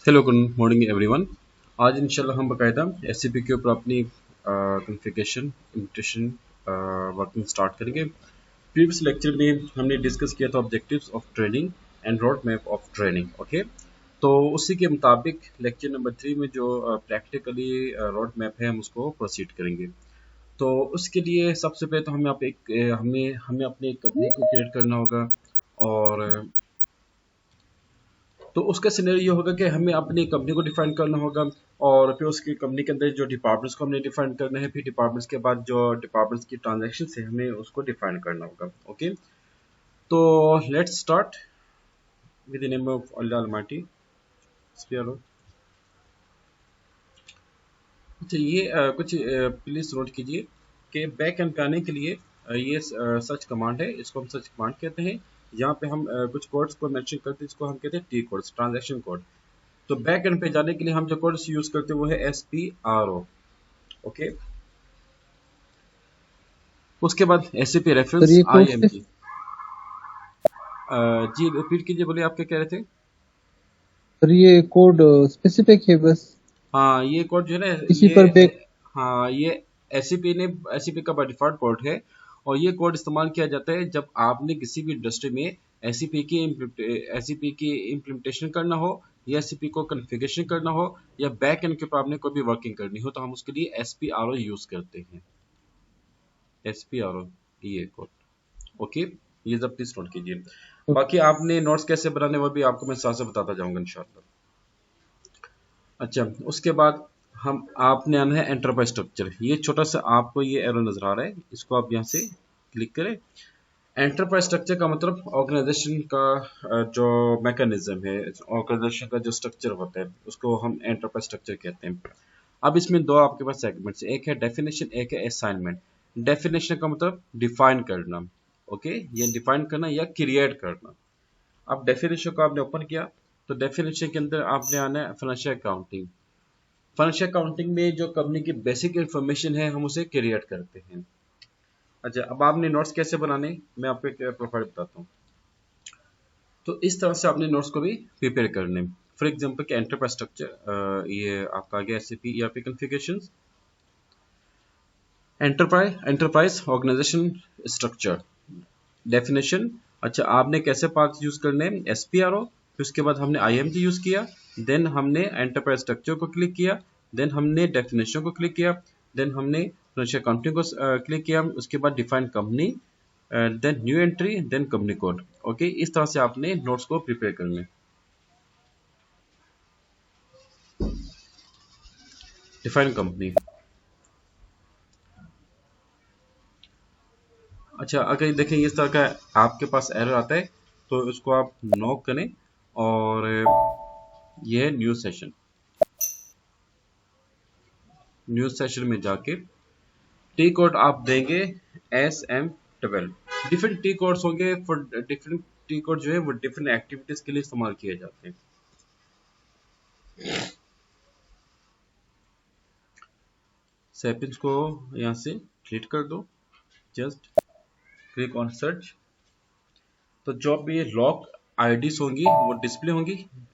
Hello good morning everyone. आज इंशाल्लाह हम बाकायदा एससीपी के ऊपर अपनी कॉन्फ़िगरेशन इम्प्लीमेंटेशन वर्किंग स्टार्ट करेंगे। प्रीवियस लेक्चर में हमने डिस्कस किया था objectives of training and road map of training. Okay, तो उसी के मुताबिक लेक्चर नंबर 3 में जो प्रैक्टिकली रोड मैप है हम उसको प्रोसीड करेंगे। तो उसके लिए सबसे पहले तो हमें आप एक हमें हमें अपनी कंपनी को क्रिएट करना होगा। और तो उसका सिनेरियो ये होगा कि हमें अपनी कंपनी को डिफाइन करना होगा। और फिर उसकी कंपनी के अंदर जो डिपार्टमेंट्स को हमने डिफाइन करना है, फिर डिपार्टमेंट्स के बाद जो डिपार्टमेंट्स की ट्रांजैक्शन है हमें उसको डिफाइन करना होगा। ओके, तो let's start with the name of Allah Almaty. अच्छा, ये कुछ प्लीज नोट कीजिए कि बैक एंड पे आने के लिए ये सच कमांड है, इसको हम सच कमांड कहते हैं। यहाँ पे हम कुछ कोड्स को मेंशन करते हैं, इसको हम कहते हैं टी कोड्स, ट्रांजैक्शन कोड। तो बैक एंड पे जाने के लिए हम जो कोड्स यूज करते हैं वो है SPRO। ओके, उसके बाद SAP सर रेफरेंस ये कोड IMG। जी रिपीट कीजिए, बोलिए आप क्या कह रहे थे। सर ये कोड स्पेसिफिक है बस हाँ, ये कोड जो है ना, इसी पर बैक। हाँ ये SAP का बाय डिफॉल्ट कोड है। और ये कोड इस्तेमाल किया जाता है जब आपने किसी भी इंडस्ट्री में एसीपी की इम्प्लीमेंटेशन करना हो, या एसीपी को कॉन्फ़िगरेशन करना हो, या बैक एंड के ऊपर आपने कोई भी वर्किंग करनी हो, तो हम उसके लिए SPRO यूज करते हैं। SPRO, ये कोड। ओके, ये सब प्लीज नोट कीजिए। बाकी आपने नोट्स कैसे बनाने वो भी आपको मैं साथ साथ बताता जाऊंगा इंशाल्लाह। अच्छा, उसके बाद हम आपने आना है एंटरप्राइज स्ट्रक्चर। ये छोटा सा आपको ये एरो नजर आ रहा है, इसको आप यहाँ से क्लिक करें। एंटरप्राइज स्ट्रक्चर का मतलब ऑर्गेनाइजेशन का जो मैकेनिज्म है, ऑर्गेनाइजेशन का जो स्ट्रक्चर होता है उसको हम एंटरप्राइज स्ट्रक्चर कहते हैं। अब इसमें दो आपके पास सेगमेंट्स, एक है डेफिनेशन, एक है असाइनमेंट। डेफिनेशन का मतलब डिफाइन करना। ओके, ये डिफाइन करना या क्रिएट करना। अब डेफिनेशन को आपने ओपन किया, तो डेफिनेशन के अंदर आपने आना है फाइनेंशियल अकाउंटिंग। फाइनेंशियल अकाउंटिंग में जो कंपनी की बेसिक इंफॉर्मेशन है हम उसे क्रिएट करते हैं। अच्छा, अब आपने नोट्स कैसे बनाने, मैं आपको एक प्रोफाइल बताता हूँ। तो इस तरह से आपने नोट्स को भी प्रिपेयर करने। फॉर एग्जांपल कि एंटरप्राइज स्ट्रक्चर, ये आपका आ गया SAP ERP configurations. Enterprise organisation structure, definition. अच्छा, आपने कैसे पाथ यूज करने हैं, SPRO। फिर उसके बाद हमने IMG यूज किया। देन हमने एंटरप्राइज स्ट्रक्चर को क्लिक किया। देन हमने डेफिनेशन को क्लिक किया। देन हमने फाइनेंशियल अकाउंटिंग को क्लिक किया। उसके बाद define company, then new entry, then company code. Okay, इस तरह से आपने नोट्स को प्रिपेयर करने। Define company. अच्छा, अगर देखें इस तरह का आपके पास एरर आता है, तो इसको आप नॉक करें। और यह है न्यू सेशन। न्यू सेशन में जाके टी कोड आप देंगे SM12। डिफरेंट टी कोड्स होंगे, फॉर डिफरेंट टी कोड जो है वो डिफरेंट एक्टिविटीज के लिए इस्तेमाल किए जाते हैं। सेपिंस को यहाँ से क्लिक कर दो, जस्ट क्लिक ऑन सर्च। तो जो भी ये लॉक आईडीज होंगी वो डिस्प्ले होंगी।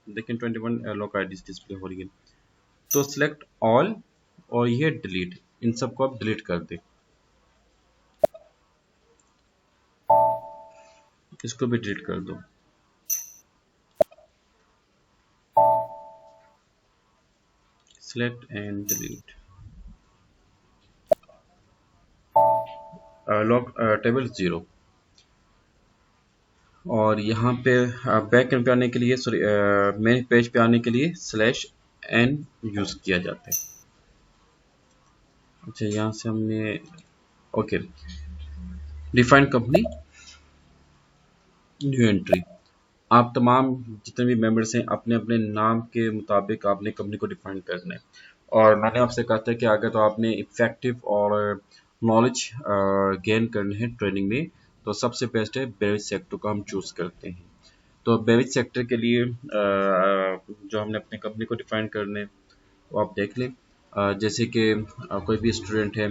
लेकिन 21 लॉक आईडीज डिस्प्ले हो रही है। तो सिलेक्ट ऑल, और ये डिलीट, इन सबको आप डिलीट कर दें। इसको भी डिलीट कर दो। Select and delete. Log table 0। और यहाँ पे बैक एंड पे आने के लिए, सॉरी मेन पेज पे आने के लिए /n यूज किया जाता है। अच्छा, यहाँ से हमने okay, define company, new entry. आप तमाम जितने भी मेंबर्स हैं अपने अपने नाम के मुताबिक आपने कंपनी को डिफाइन करना है। और मैंने आपसे कहा था कि अगर तो आपने इफेक्टिव और नॉलेज गेन करनी है ट्रेनिंग में, तो सबसे बेस्ट है बेवरेज सेक्टर को हम चूज करते हैं। तो बेवरेज सेक्टर के लिए जो हमने अपनी कंपनी को डिफाइन करने हैं, वो आप देख लें। जैसे कि कोई भी स्टूडेंट है,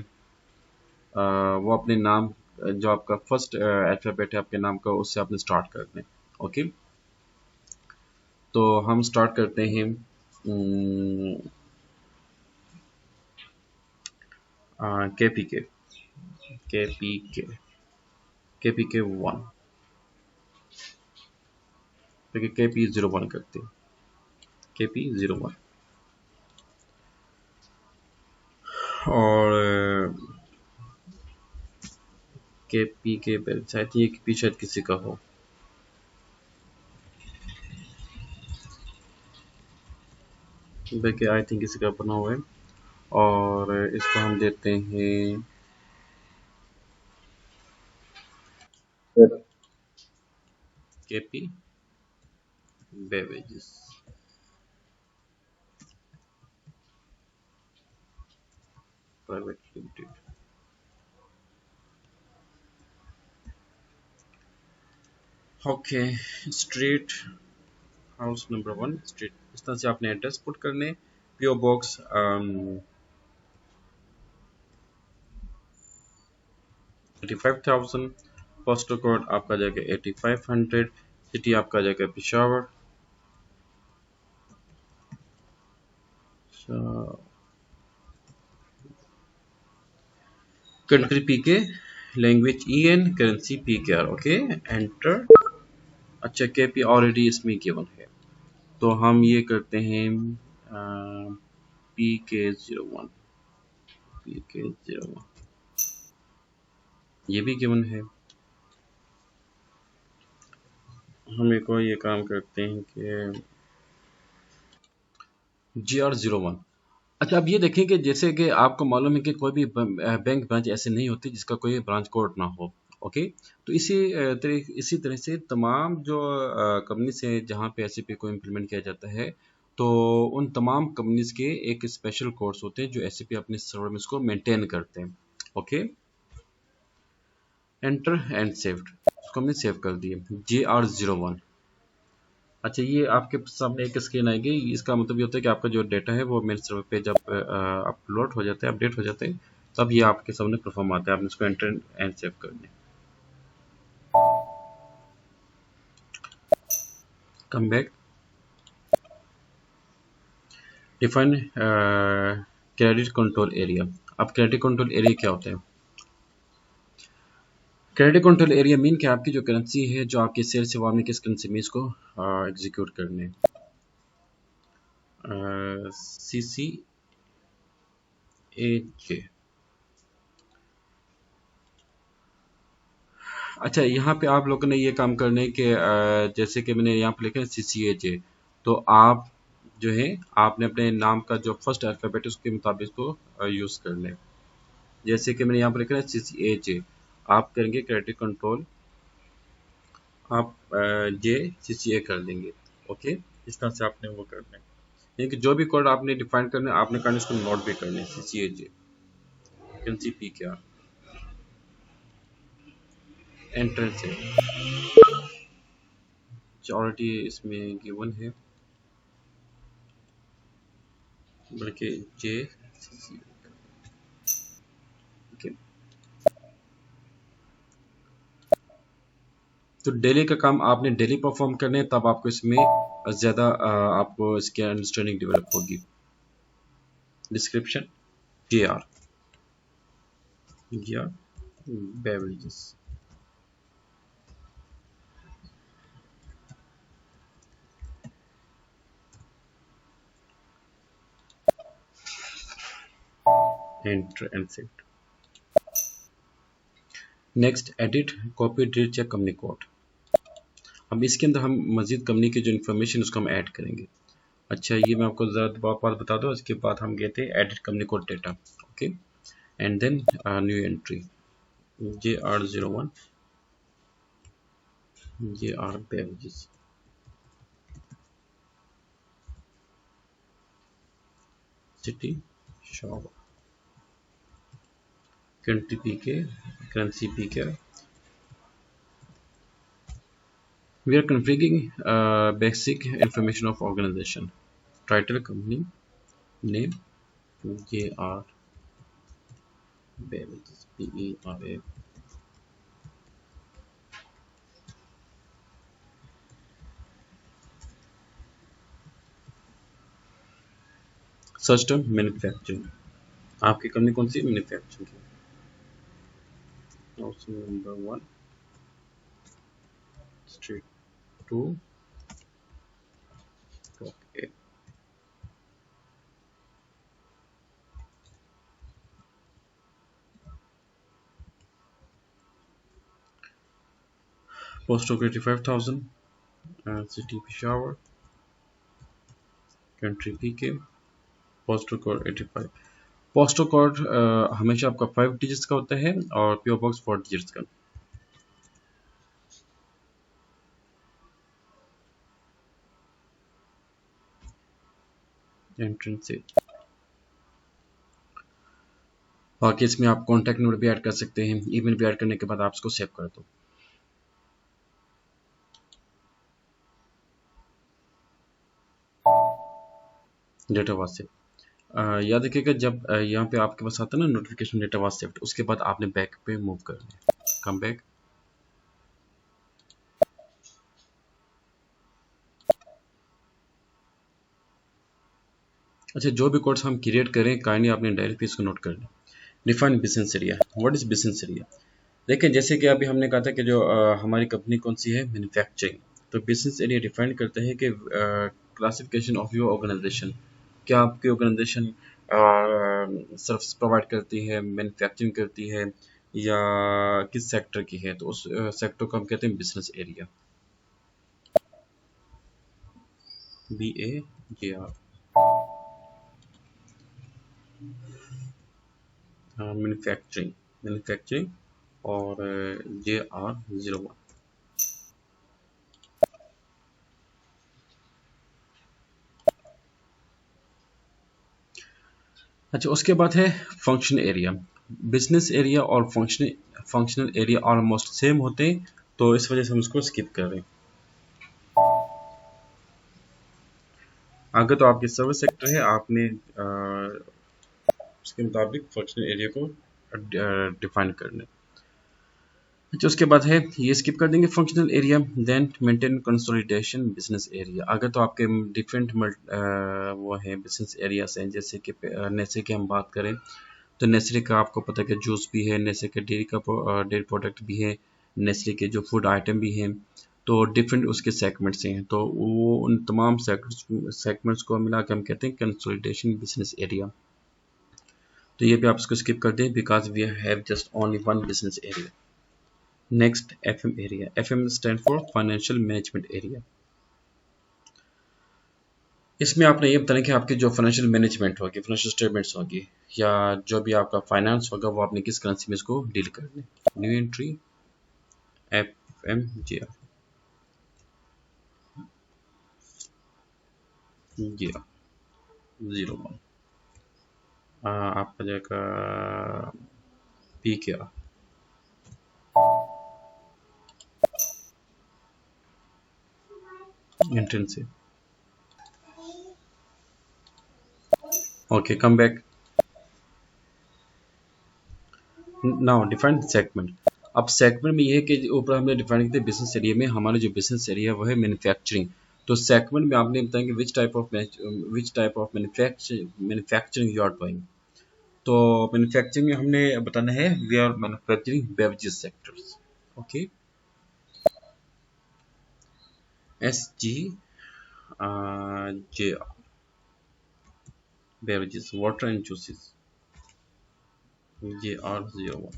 वो अपने नाम, जो आपका फर्स्ट अल्फ़ाबेट है आपके नाम का, उससे आपने स्टार्ट करना है। ओके, तो हम स्टार्ट करते हैं KPK KPK 1, देखिए KP01 करते हैं, KP01 और KPK शायद ये KP शायद किसी का हो, देखिए आई थिंक किसी का बना हुआ है और इसको हम देते हैं KP beverages. Private limited. Okay, street house number 1 street, इस तरह से आपने एड्रेस पुट करने। पीओ बॉक्स 85,000, पोस्टल कोड आपका जाएगा 8500, सिटी आपका जाएगा Peshawar, country PK, language EN, currency PKR। Okay, enter. अच्छा, KP ऑलरेडी इसमें गिवन है तो हम ये करते हैं PK01, PK01 ये भी गिवन है। हम एक और ये काम करते हैं कि GR01। अच्छा, अब ये देखें कि जैसे कि आपको मालूम है कि कोई भी बैंक ब्रांच ऐसे नहीं होती जिसका कोई ब्रांच कोड ना हो। ओके, तो इसी तरह से तमाम जो कंपनी से जहाँ पे SAP को इम्प्लीमेंट किया जाता है, तो उन तमाम कंपनीज के एक स्पेशल कोड्स होते हैं जो SAP अपने सर्वर में इसको मेंटेन करते हैं। ओके, एंटर एंड सेव्ड, उसको हमने सेव कर दिया GR01। अच्छा, ये आपके सामने एक स्क्रीन आएगी, इसका मतलब ये होता है कि आपका जो डेटा है वो मेल सर्वर पे जब अपलोड हो जाता है, अपडेट हो जाता है, तब ये आपके सामने परफॉर्म आता है। आपने इसको एंटर एंड सेव कर दिया। कम back, define credit control area. अब क्रेडिट कंट्रोल एरिया क्या होता है? क्रेडिट कंट्रोल एरिया मीन कि आपकी जो करेंसी है, जो आपके सेल से वार्म किस करेंसी में इसको एग्जीक्यूट करने। CCAJ। अच्छा, यहाँ पे आप लोगों ने ये काम करना है कि जैसे कि मैंने यहाँ पे लिखा है CCAJ, तो आप जो है आपने अपने नाम का जो फर्स्ट अल्फ़ाबेट है उसके मुताबिक इसको यूज़ कर लें। जैसे कि मैंने यहाँ पर लिखा है CCAJ, आप करेंगे क्रेडिट कंट्रोल, आप JCCA कर देंगे। ओके, इस तरह से आपने वो करना है, यानी कि जो भी कोड आपने डिफाइन करना है आपने करना इसको नोट भी करना है। CCAJ, CPKR, एंटर से ऑलरेडी इसमें गिवन है, बल्कि JCCA। ओके, तो डेली का काम आपने डेली परफॉर्म करने हैं, तब आपको इसमें ज़्यादा आपको इसकी अंडरस्टैंडिंग डेवलप होगी। Description GR beverages, enter and set. Next, edit copy delete check company code. अब इसके अंदर हम मजीद कंपनी की जो इन्फॉर्मेशन उसको हम ऐड करेंगे। अच्छा, ये मैं आपको ज़रा बात बता दूँ, इसके बाद हम गए थे edit company code data. Okay, and then new entry JR01, JR beverages, city shop, country PK, currency PK। We are configuring basic information of organization. Title, company name, JR Beverages, BERA. Search term manufacturing. आपकी company कौन सी manufacturing की? Option number 1 street 2 okay. Postal 85,000, city Peshawar, country PK, postal code 85। Postal code हमेशा आपका 5 digits का होता है और पीओ बॉक्स 4 डिजिट्स का। एंट्रेंस से बाकी इसमें आप कॉन्टैक्ट नंबर भी ऐड कर सकते हैं। ईमेल भी ऐड करने के बाद आप इसको सेव कर दो। डेटा वॉज सेव याद रखिएगा, जब यहाँ पे आपके पास आता है ना नोटिफिकेशन डेटा वॉज सेव्ड, उसके बाद आपने बैक पे मूव करना है। Come back. अच्छा, जो भी कोड्स हम क्रिएट करें काइंडली आपने डायरेक्टली इसको नोट कर लें। Define business area. What is business area? देखिए, जैसे कि अभी हमने कहा था कि जो हमारी कंपनी कौन सी है, मैन्युफैक्चरिंग, तो बिजनेस एरिया डिफाइन करता है कि क्लासिफिकेशन ऑफ योर ऑर्गेनाइजेशन। क्या आपकी ऑर्गेनाइजेशन सर्विस प्रोवाइड करती है, मैन्युफैक्चरिंग करती है, या किस सेक्टर की है, तो उस सेक्टर को हम कहते हैं business area. BAGR manufacturing, manufacturing और JR01। अच्छा, उसके बाद है फंक्शन एरिया। बिजनेस एरिया और फंक्शनल एरिया ऑलमोस्ट सेम होते हैं, तो इस वजह से हम इसको स्किप कर रहे हैं। आगे तो आपकी सर्विस सेक्टर है, आपने उसके मुताबिक फंक्शनल एरिया को डिफाइन करना है। अच्छा, उसके बाद है, ये स्किप कर देंगे functional area. Then maintain consolidation business area. अगर तो आपके डिफरेंट वो है बिजनेस एरियाज हैं, जैसे कि नेस्ले की हम बात करें तो नेस्ले का आपको पता है कि जूस भी है, नेस्ले के डेयरी का डेयरी प्रोडक्ट भी है, नेस्ले के जो फूड आइटम भी हैं, तो डिफरेंट उसके सेगमेंट्स हैं, तो वो उन तमाम सेगमेंट्स को मिला के हम कहते हैं कंसोलिडेशन बिजनेस एरिया। तो ये भी आप इसको स्किप कर दें, because we have just only one business area. Next FM area. FM stand for financial management area. इसमें आपने ये बताना कि आपकी जो फाइनेंशियल मैनेजमेंट होगी, फाइनेंशियल स्टेटमेंट्स होगी, या जो भी आपका फाइनेंस होगा, वो आपने किस करेंसी में इसको डील करना है। New entry FMGR GR 01। आपका जाएगा PKR। एंट्रेंस से okay. Come back. Now define segment. अब सेगमेंट में ये है कि ऊपर हमने डिफाइन किया बिजनेस एरिया में, हमारा जो बिजनेस एरिया है वो है मैन्युफैक्चरिंग। तो सेगमेंट में आपने बताएंगे which type of manufacturing you are doing. तो मैन्युफैक्चरिंग में हमने बताना है we are manufacturing beverages sectors. Okay. SGJR beverages, water and juices, JR01।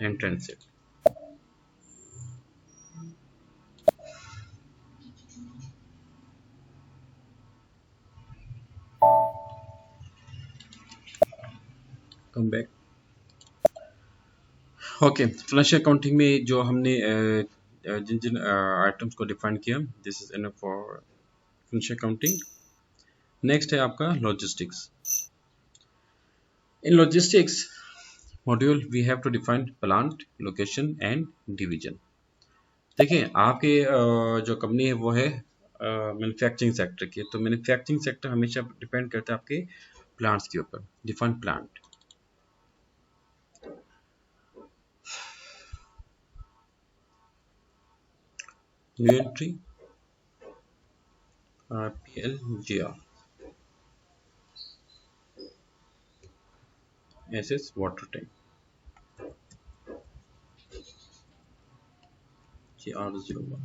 Entrance से come back. Okay, financial accounting में जो हमने जिन जिन आइटम्स को डिफाइन किया, this is enough for financial accounting. Next है आपका logistics. In logistics module we have to define plant, location and division. देखिए, आपके जो कंपनी है वो है मैन्युफैक्चरिंग सेक्टर की, तो मैन्युफैक्चरिंग सेक्टर हमेशा डिपेंड करता है आपके प्लांट्स के ऊपर। Define plant. New entry PLGR SS water tank GR01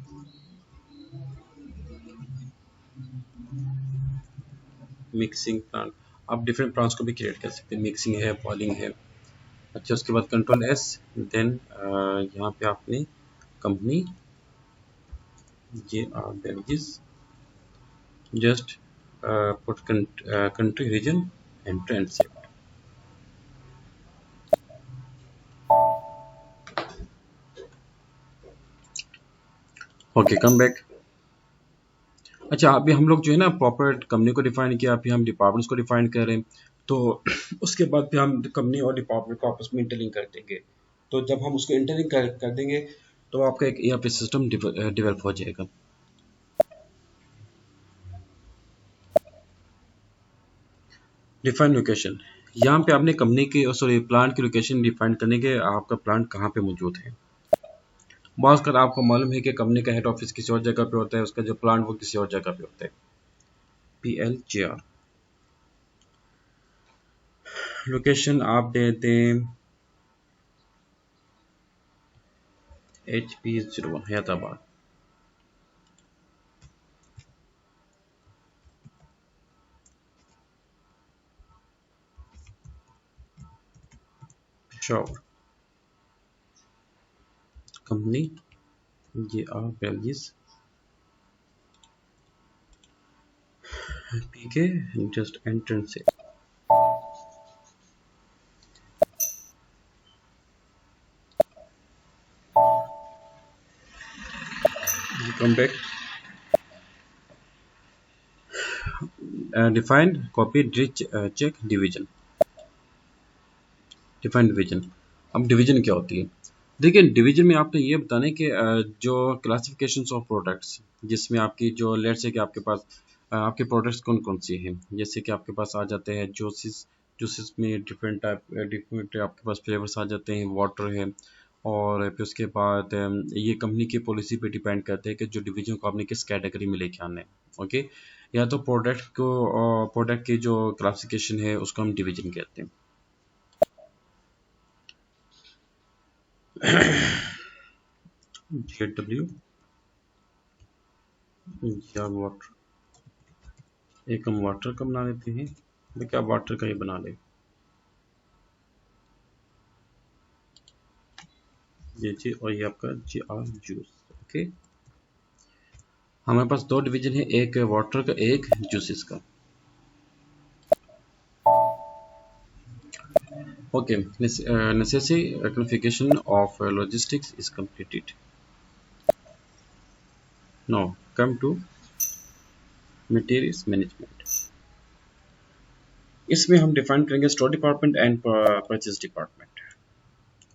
mixing plant. आप डिफरेंट प्लांट्स को भी क्रिएट कर सकते हैं, मिक्सिंग है, बॉइलिंग है। अच्छा, उसके बाद कंट्रोल एस, देन यहाँ पे आपने company JR Beverages, just put country region and trend से। Okay, come back. अच्छा, अभी हम लोग जो है ना प्रॉपर कंपनी को डिफाइन किया, अभी हम डिपार्टमेंट्स को डिफाइन कर रहे हैं, तो उसके बाद फिर हम कंपनी और डिपार्टमेंट को आपस में इंटरलिंक कर देंगे। तो जब हम उसको इंटरलिंक कर देंगे तो आपका एक ERP सिस्टम डेवलप हो जाएगा। डिफाइन लोकेशन, यहाँ पे आपने कंपनी की सॉरी प्लांट की लोकेशन डिफाइन करने के आपका प्लांट कहाँ पे मौजूद है। बात कर आपको मालूम है कि कंपनी का हेड ऑफिस किसी और जगह पे होता है, उसका जो प्लांट वो किसी और जगह पे होता है। PLGR लोकेशन आप दे दें HP01 Hyderabad. Sure company JR Beverages PK, just entrance से। Come back, define copy rich check division. Define division, अब डिवीजन क्या होती है? देखिए, डिवीजन में आपने ये बताना है कि जो क्लासिफिकेशंस ऑफ प्रोडक्ट्स, जिसमें आपकी जो लेट्स से कि आपके पास आपके प्रोडक्ट्स कौन कौन से हैं, जैसे कि आपके पास आ जाते हैं जूसेस, जूसेस में डिफरेंट आपके पास फ्लेवर्स आ जाते हैं, वाटर है, और फिर उसके बाद ये कंपनी की पॉलिसी पे डिपेंड करते हैं कि जो डिवीजन को आपने किस कैटेगरी में लेके आना है। ओके, या तो प्रोडक्ट की जो क्लासिफिकेशन है उसको हम डिवीजन कहते हैं। JW या वाटर, एक हम वाटर का बना लेते हैं, देखिए आप वाटर का ही बना ले, ये जी, और ये आपका JR जूस। ओके, हमारे पास दो डिवीजन है, एक वाटर का, एक जूसेस का। Okay, necessary clarification of logistics is completed. Now come to materials management। इसमें हम डिफाइन करेंगे store department and purchase department.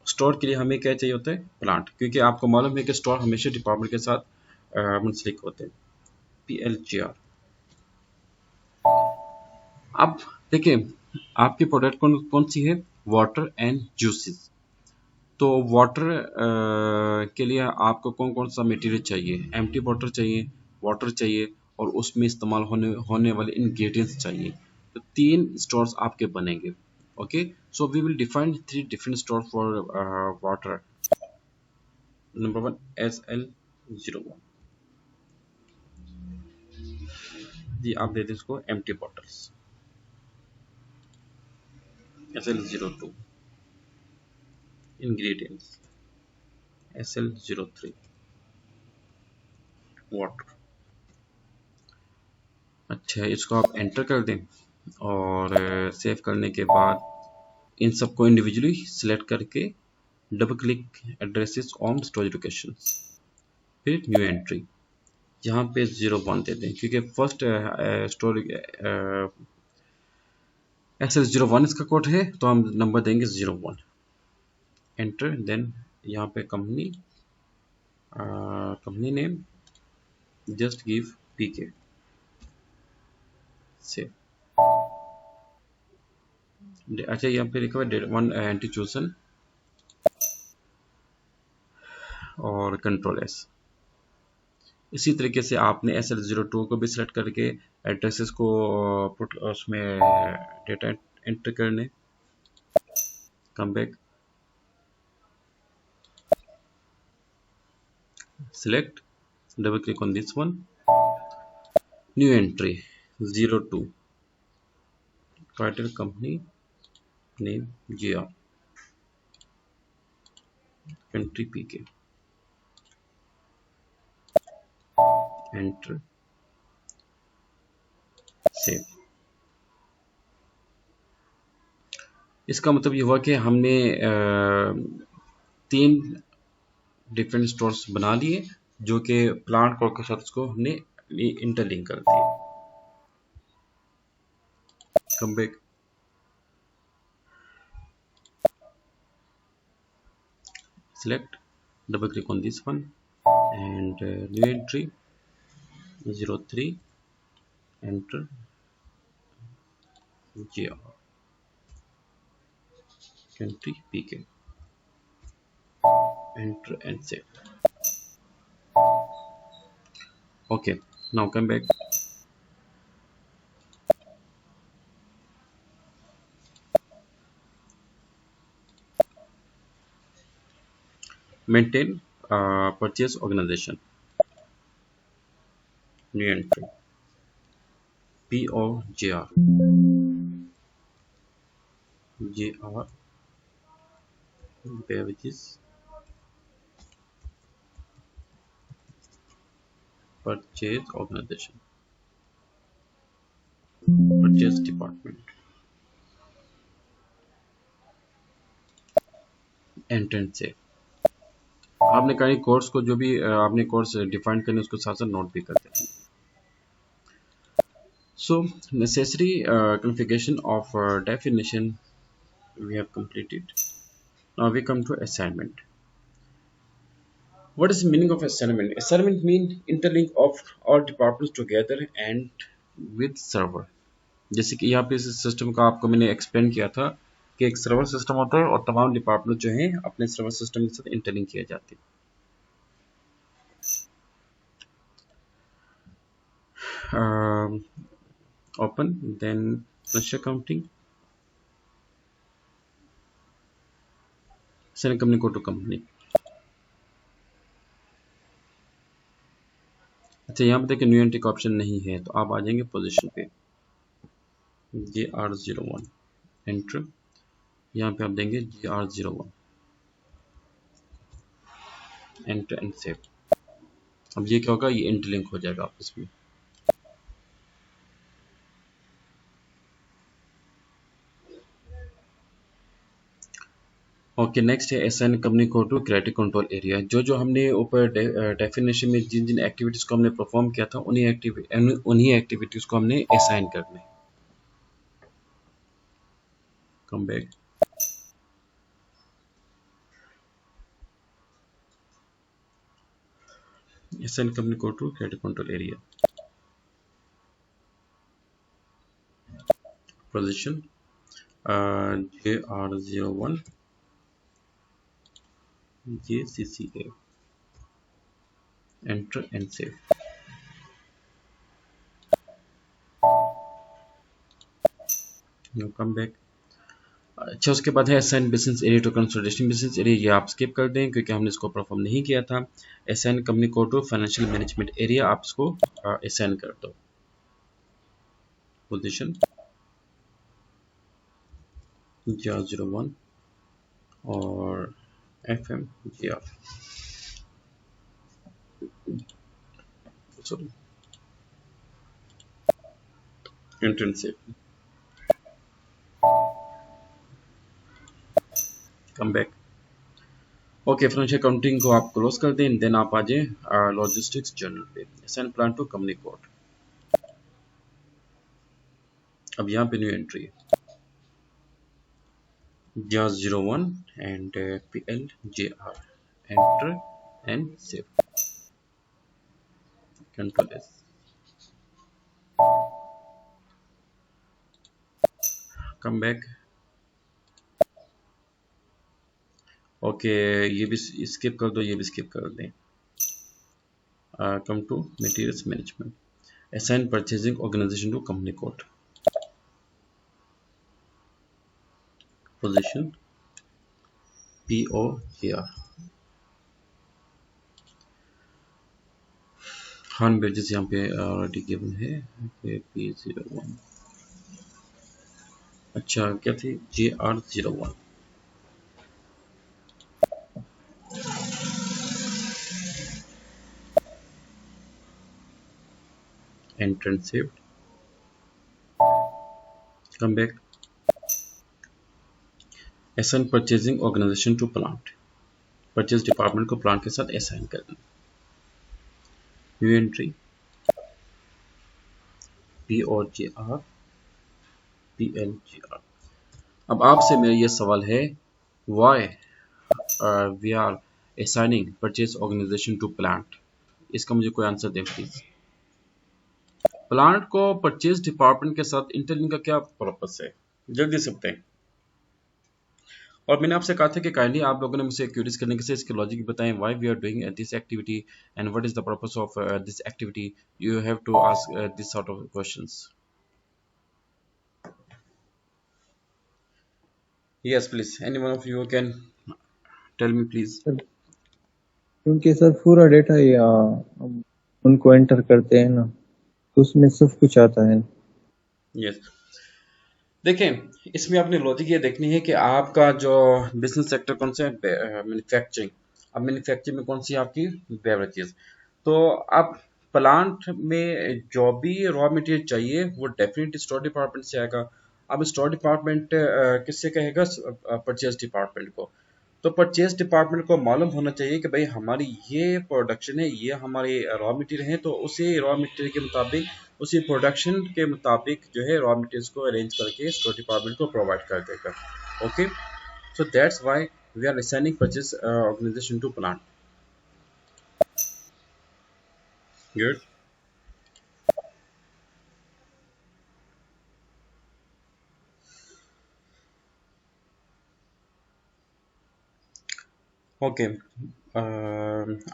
Store के लिए हमें क्या चाहिए होता है? प्लांट, क्योंकि आपको मालूम है कि स्टोर हमेशा डिपार्टमेंट के साथ मुंसलिक होते हैं। PLGR। अब देखिए, आपकी प्रोडक्ट कौन कौन सी है? Water and juices. तो वाटर के लिए आपको कौन कौन सा मटेरियल चाहिए? एम्प्टी वाटर चाहिए, वाटर चाहिए, और उसमें इस्तेमाल होने वाले इंग्रेडिएंट्स चाहिए। तो 3 स्टोर्स आपके बनेंगे। Okay, so we will define 3 different store for water. Number 1 SL01, जी आप दे दें इसको empty bottles. SL02 ingredients, SL03 water. अच्छा, इसको आप एंटर कर दें, और सेव करने के बाद इन सबको इंडिविजुअली सिलेक्ट करके double click addresses on storage location, फिर न्यू एंट्री, यहाँ पे 01 दे दें, क्योंकि फर्स्ट स्टोरेज SL01 इसका कोड है, तो हम नंबर देंगे 01। एंटर, देन यहाँ पे company name, just give PK से। अच्छा, यहाँ पे लिखा हुआ है 1 एंटी चूसन और कंट्रोल S। इसी तरीके से आपने SL02 को भी सेलेक्ट करके एड्रेसेस को पुट उसमें डेटा एंटर करने। come back, select, double click on this one, new entry 02, title company name GR, country PK, enter, save। इसका मतलब ये हुआ कि हमने 3 डिफरेंट स्टोर्स बना लिए जो कि प्लांट कोड के साथ उसको हमने इंटरलिंक कर दिए। Come back, select, double click on this one and new entry 03, enter, GR, country PK, enter and save। Okay, now come back, maintain purchase organization, new entry POGR, GR beverages purchase organization, purchase department, enter and save। आपने कहीं course को जो भी आपने course define करने उसको साथ साथ नोट भी कर दें। So necessary configuration of definition we have completed. Now we come to assignment. What is the meaning of assignment? Assignment means interlink of all departments together and with server। जैसे कि यहाँ पे इस सिस्टम का आपको मैंने एक्सप्लेन किया था कि एक सर्वर सिस्टम होता है और तमाम डिपार्टमेंट जो हैं अपने सर्वर सिस्टम के साथ इंटरलिंक किए जाते हैं। Open, then financial accounting, send company go to company। अच्छा यहाँ पे देखिए न्यू एंट्री का ऑप्शन नहीं है तो आप आ जाएंगे पोजीशन पे GR01, एंटर, यहाँ पे आप देंगे GR01, एंटर एंड सेव। अब ये क्या होगा, ये इंटरलिंक हो जाएगा आपस में। ओके, नेक्स्ट है assign company code to credit control area. जो जो हमने ऊपर डेफिनेशन में जिन जिन एक्टिविटीज़ को हमने परफॉर्म किया था उन्हीं एक्टिविटीज़ को हमने असाइन करना है। Come back, assign company code to credit control area, position JR01, JCCA, enter and save. Come back. अच्छा, उसके बाद है assign business area to consolidation business area, ये आप स्किप कर दें क्योंकि हमने इसको परफॉर्म नहीं किया था। Assign company code to financial management area, आप इसको असाइन कर दो। पोजीशन JR01 और FMGR, sorry, enter save. Come back. Okay, financial accounting को आप क्लोज कर दें, देन आप आ जाए लॉजिस्टिक्स जर्नल पे, assign plant to company code. अब यहाँ पे न्यू एंट्री है JR01 and PLJR, enter and save, control S। Come back. Okay, ये भी स्किप कर दो, ये भी स्किप कर दें। Come to materials management, assign purchasing organisation to company code, position POAR। खान ब्रिजेस यहाँ पे ऑलरेडी गिवन है। P01। अच्छा क्या थी JR01। Entrance saved. Come back. Assign purchasing organisation to plant. Purchase department को प्लांट के साथ असाइन करना। New entry POJR PLGR। अब आपसे मेरा ये सवाल है, why we are assigning purchase organisation to plant. इसका मुझे कोई आंसर दें प्लीज। प्लांट को परचेज डिपार्टमेंट के साथ इंटरलिंक का क्या पर्पस है, जल्दी से बताएं। और मैंने आपसे कहा था कि काइंडली आप लोगों ने मुझसे क्यूरीज करने के से इसके लॉजिक बताएं, why we are doing this activity and what is the purpose of this activity. You have to ask this sort of questions. Yes please, any one of you can tell me please. Sir क्योंकि sir पूरा data ये हम उनको enter करते हैं ना, तो उसमें सब कुछ आता है। यस देखें, इसमें आपने लॉजिक ये देखनी है कि आपका जो बिजनेस सेक्टर कौन सा है, मैन्युफैक्चरिंग। अब मैन्युफैक्चरिंग में कौन सी आपकी बेवरेजेस। तो अब प्लांट में जो भी रॉ मटेरियल चाहिए वो डेफिनेटली स्टोर डिपार्टमेंट से आएगा। अब स्टोर डिपार्टमेंट किससे कहेगा, परचेज डिपार्टमेंट को। तो परचेज डिपार्टमेंट को मालूम होना चाहिए कि भाई हमारी ये प्रोडक्शन है, ये हमारे रॉ मटेरियल है, तो उसी रॉ मटेरियल के मुताबिक, उसी प्रोडक्शन के मुताबिक जो है रॉ मटेरियल्स को अरेंज करके स्टोर डिपार्टमेंट को प्रोवाइड कर देगा। Okay, so that's why we are assigning purchase organisation to plant. Good. Okay,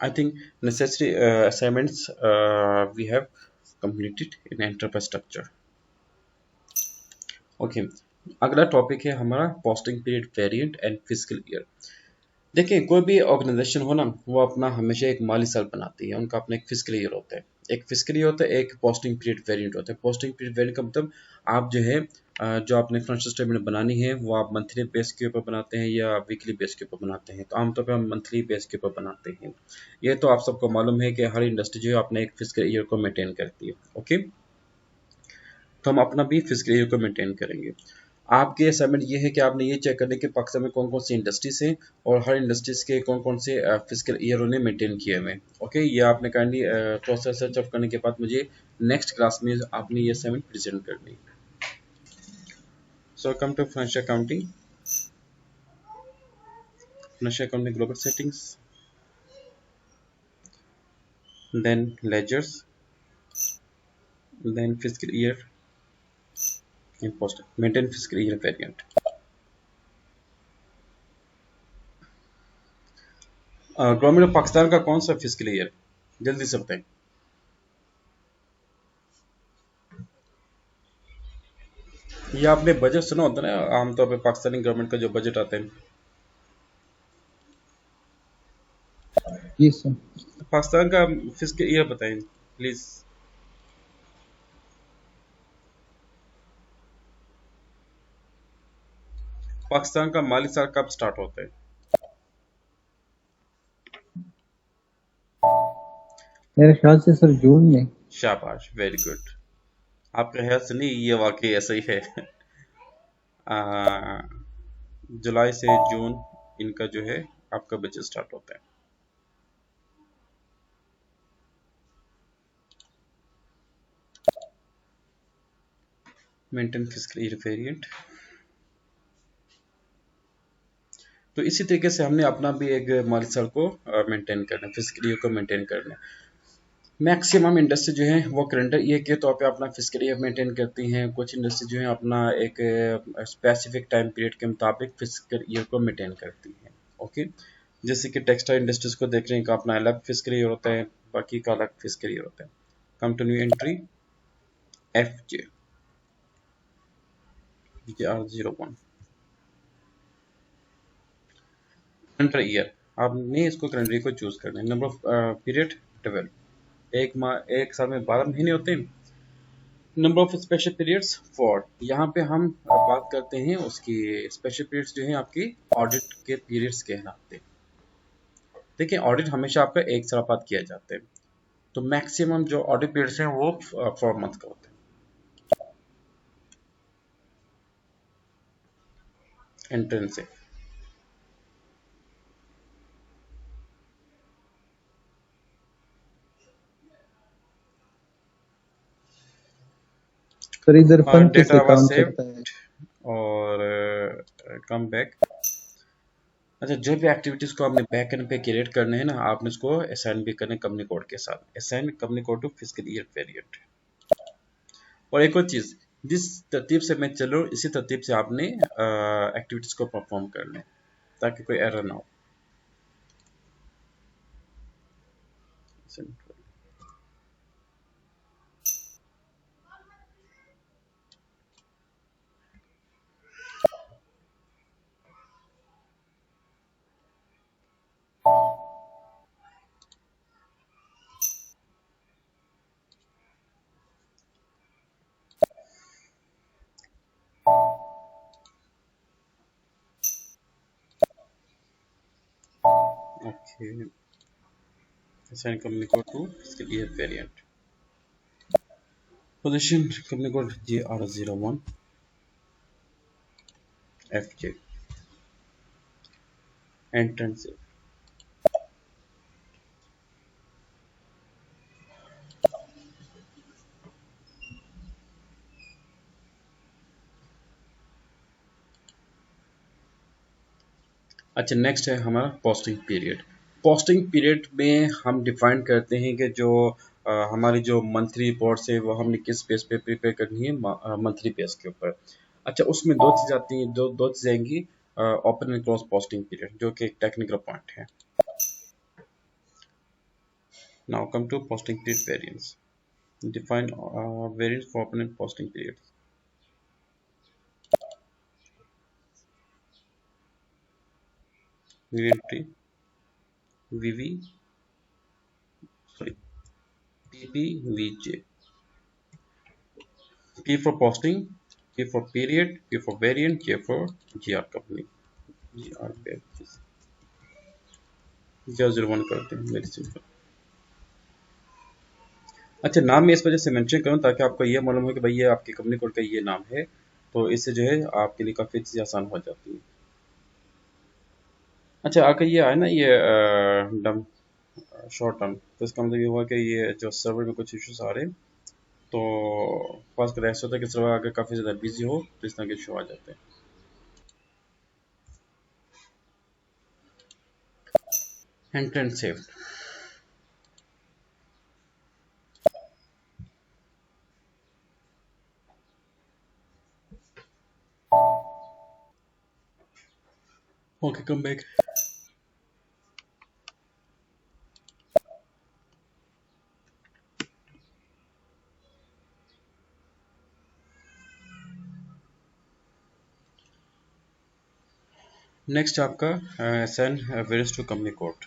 I think necessary assignments we have completed in enterprise structure. Okay, अगला टॉपिक है हमारा posting period variant and fiscal year. देखिए, कोई भी organisation हो ना, वो अपना हमेशा एक माली साल बनाती है, उनका अपना एक फिस्कल ईयर होता है। एक फिस्कल ईयर होता है, एक पोस्टिंग पीरियड वेरिएंट होता है। पोस्टिंग पीरियड वेरिएंट का मतलब आप जो है जो आपने फाइनेंशियल स्टेटमेंट बनानी है वो आप मंथली बेस के ऊपर बनाते हैं या वीकली बेस के ऊपर बनाते हैं। तो आमतौर पर हम मंथली बेस के ऊपर बनाते हैं। ये तो आप सबको मालूम है कि हर इंडस्ट्री जो है अपने एक फिस्कल ईयर को मेंटेन करती है। ओके, तो हम अपना भी फिस्कल ईयर को मेंटेन करेंगे। आपके असाइनमेंट ये है कि आपने ये चेक करने के पाकिस्तान में कौन कौन सी इंडस्ट्रीज हैं और हर इंडस्ट्रीज के कौन कौन से फिजिकल ईयर उन्हें मेंटेन किए हुए हैं। ओके, ये आपने काइंडली थोड़ा सा सर्च ऑफ करने के बाद मुझे नेक्स्ट क्लास में आपने ये असाइनमेंट प्रेजेंट करनी है। So come to financial accounting. Financial accounting global settings, then ledgers, then physical year, इम्पोस्ट, maintain physical year variant. Government of Pakistan का कौन सा फिजिकल ईयर, जल्दी से बताएं। ये आपने बजट सुना होता है ना, आमतौर पे पाकिस्तानी गवर्नमेंट का जो बजट आता है। जी सर। पाकिस्तान का फिजिकल ईयर बताएं प्लीज। पाकिस्तान का माली साल कब स्टार्ट होता है। मेरे ख्याल से सर जून में। शाबाश, वेरी गुड। आपका ख्याल से नहीं, ये वाकई ऐसा ही है। आ, जुलाई से जून इनका जो है आपका बजट स्टार्ट होता है। Maintain physical year variant. तो इसी तरीके से हमने अपना भी एक माली साल को मेंटेन करना है, फिजिकल ईयर को मेंटेन करना है। मैक्सिमम इंडस्ट्री जो है वो कैलेंडर ईयर के तौर पे अपना फिजिकल ईयर मेंटेन करती हैं। कुछ इंडस्ट्री जो है अपना एक स्पेसिफिक टाइम पीरियड के मुताबिक फिजिकल ईयर को मेंटेन करती हैं। ओके, जैसे कि टेक्सटाइल इंडस्ट्रीज को देख रहे हैं, का अपना अलग फिजिकल ईयर होता है, बाकी का अलग फिजिकल ईयर होता है। Come to new entry FJ JR01। Calendar year, आपने इसको कैलेंडर ईयर को चूज करना है। नंबर ऑफ पीरियड 12, एक साल में 12 महीने होते हैं। नंबर ऑफ स्पेशल पीरियड्स 4, यहाँ पे हम बात करते हैं उसकी स्पेशल पीरियड्स जो है आपकी ऑडिट के पीरियड्स कहलाते हैं। देखिए ऑडिट हमेशा आपका एक साल बाद किया जाता है, तो मैक्सिमम जो ऑडिट पीरियड्स हैं वो 4 मंथ का होता है एंट्रेंस से। सर इधर फंड डेटा कैसे वाज काम सेव्ड करता है? और कम बैक। अच्छा, जो भी एक्टिविटीज को आपने बैक एंड पे क्रिएट करने हैं ना, आपने उसको असाइन भी करने कंपनी कोड के साथ, assign company code to physical year period. और एक और चीज, जिस तरतीब से मैं चल रहा हूँ इसी तरतीब से आपने एक्टिविटीज को परफॉर्म करना है ताकि कोई एरर ना हो। Okay, assign company code to fiscal year variant. Position company code GR01 FJ. Entrance। अच्छा, नेक्स्ट है हमारा पोस्टिंग पीरियड। पोस्टिंग पीरियड में हम डिफाइन करते हैं कि जो हमारी जो मंथली रिपोर्ट्स है वो हमने किस बेस पे प्रिपेयर करनी है, मंथली बेस के ऊपर। अच्छा, उसमें दो चीज़ आती हैं, दो चीज़ आएंगी, open and close posting period, जो कि एक टेक्निकल पॉइंट है। Now come to posting period variance. Define variants for open and posting periods. VV, VV, sorry, PPVJ. P for posting, P for period, P for variant, J for GR company. GR पे 001 करते हैं, very simple. अच्छा, नाम मैं इस वजह से mention करूं ताकि आपको ये मालूम हो कि भाई ये आपकी कंपनी कोड का ये नाम है, तो इससे जो है आपके लिए काफ़ी चीज़ें आसान हो जाती है। अच्छा, आकर ये आया ना ये डम शॉर्ट टर्म, तो इसका मतलब ये हुआ कि ये जो सर्वर में कुछ इश्यूज आ रहे हैं, तो फर्स्ट कर ऐसा होता है कि सर्वर अगर काफ़ी ज़्यादा बिजी हो तो इस तरह के इशू आ जाते हैं। And save. Okay, come back. Next आपका send various to company code.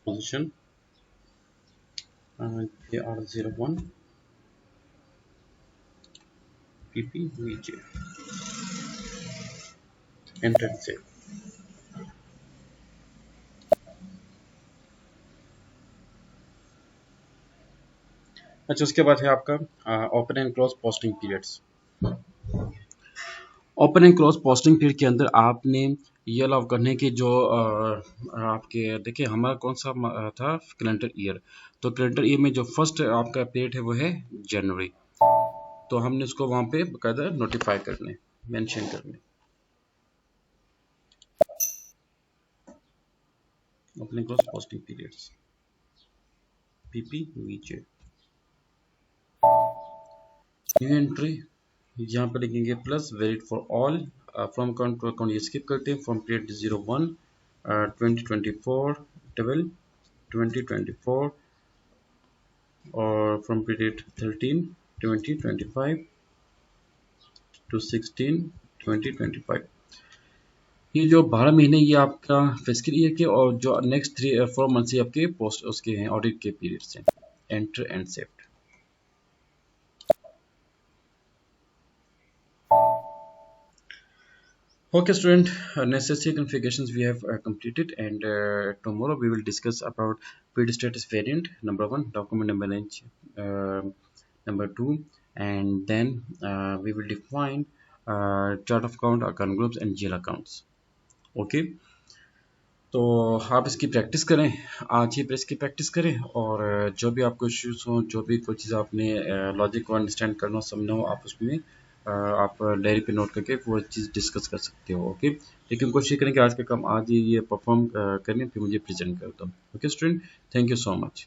Position JR01 PPVJ। Enter save. अच्छा, उसके बाद है आपका open and close posting periods. Open and close posting period के अंदर आपने ये अलाउ करने की जो आपके देखिए हमारा कौन सा था कैलेंडर ईयर, तो कैलेंडर ईयर में जो फर्स्ट आपका पीरियड है वो है जनवरी, तो हमने उसको वहाँ पे बकायदा नोटिफाई करने, मेंशन करने। Open and close posting periods PPVJ। New entry, यहाँ पर लिखेंगे plus varied for all. From account to account ये स्किप करते हैं। फ्रॉम पीरियड 01 2024 12 2024 और फ्रॉम पीरियड 13 2025 टू 16/20/25। ये जो 12 महीने ये आपका फिस्कल ईयर के और जो नेक्स्ट 4 मंथ्स ये आपके पोस्ट उसके हैं ऑडिट के पीरियड्स हैं। Enter and save. Okay, student, necessary configurations we have completed, and tomorrow we will discuss about field status variant number 1, document number number 2, and then we will define chart of account, account groups, and GL accounts. Okay, तो आप इसकी practice करें, आज ही पर इसकी practice करें, और जो भी आपको इश्यूज हो, जो भी कोई चीज़ आपने लॉजिक को अंडरस्टैंड करना हो, समझना हो, आप उसमें आप डायरी पे नोट करके वो चीज़ डिस्कस कर सकते हो। ओके, लेकिन कोशिश करें कि आज का काम आज ही ये परफॉर्म करने फिर मुझे प्रेजेंट कर दो। Okay student, thank you so much.